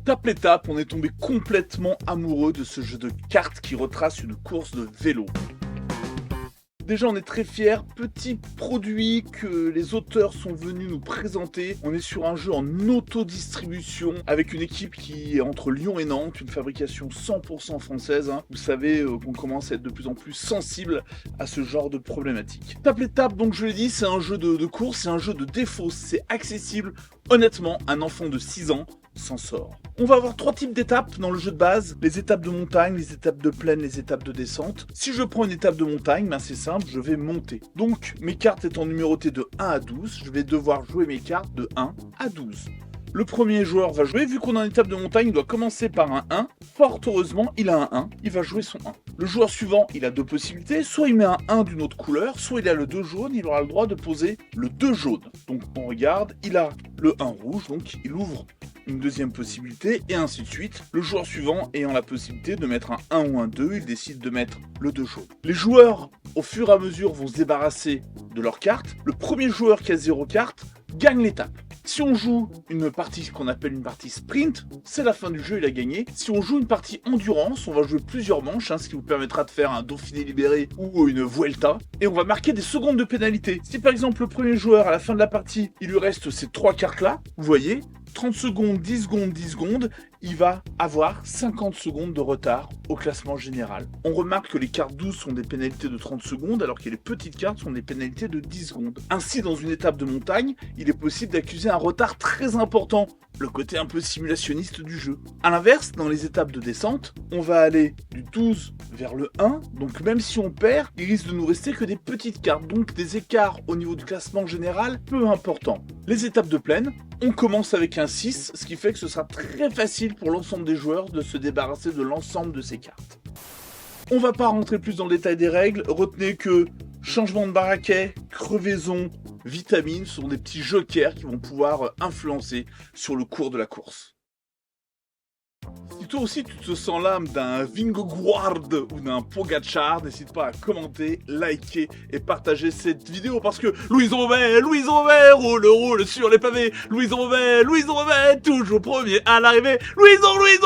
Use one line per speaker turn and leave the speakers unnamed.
Tape l'étape, on est tombé complètement amoureux de ce jeu de cartes qui retrace une course de vélo. Déjà, on est très fiers, petit produit que les auteurs sont venus nous présenter. On est sur un jeu en autodistribution avec une équipe qui est entre Lyon et Nantes, une fabrication 100% française. Vous savez qu'on commence à être de plus en plus sensible à ce genre de problématique. Tape l'étape, donc je l'ai dit, c'est un jeu de course, c'est un jeu de défausse, c'est accessible. Honnêtement, un enfant de 6 ans s'en sort. On va avoir 3 types d'étapes dans le jeu de base, les étapes de montagne, les étapes de plaine, les étapes de descente. Si je prends une étape de montagne, c'est simple, je vais monter. Donc mes cartes étant numérotées de 1 à 12, je vais devoir jouer mes cartes de 1 à 12. Le premier joueur va jouer, vu qu'on a une étape de montagne, il doit commencer par un 1. Fort heureusement, il a un 1, il va jouer son 1. Le joueur suivant, il a 2 possibilités, soit il met un 1 d'une autre couleur, soit il a le 2 jaune, il aura le droit de poser le 2 jaune. Donc on regarde, il a le 1 rouge, donc il ouvre une deuxième possibilité, et ainsi de suite. Le joueur suivant ayant la possibilité de mettre un 1 ou un 2, il décide de mettre le 2 jaune. Les joueurs, au fur et à mesure, vont se débarrasser de leurs cartes. Le premier joueur qui a 0 carte gagne l'étape. Si on joue une partie qu'on appelle une partie sprint, c'est la fin du jeu, il a gagné. Si on joue une partie endurance, on va jouer plusieurs manches, ce qui vous permettra de faire un Dauphiné libéré ou une Vuelta. Et on va marquer des secondes de pénalité. Si par exemple le premier joueur, à la fin de la partie, il lui reste ces 3 cartes-là, vous voyez, 30 secondes, 10 secondes, 10 secondes, il va avoir 50 secondes de retard au classement général. On remarque que les cartes 12 sont des pénalités de 30 secondes, alors que les petites cartes sont des pénalités de 10 secondes. Ainsi, dans une étape de montagne, il est possible d'accuser un retard très important, le côté un peu simulationniste du jeu. A l'inverse, dans les étapes de descente, on va aller du 12 vers le 1, donc même si on perd, il risque de nous rester que des petites cartes, donc des écarts au niveau du classement général peu importants. Les étapes de plaine, on commence avec un 6, ce qui fait que ce sera très facile pour l'ensemble des joueurs de se débarrasser de l'ensemble de ces cartes. On va pas rentrer plus dans le détail des règles, retenez que changement de baraquet, crevaison, vitamines sont des petits jokers qui vont pouvoir influencer sur le cours de la course. Si toi aussi tu te sens l'âme d'un Vingegaard ou d'un Pogacar, n'hésite pas à commenter, liker et partager cette vidéo parce que Louison Beauvais roule sur les pavés, Louison Beauvais toujours premier à l'arrivée, Louison Beauvais,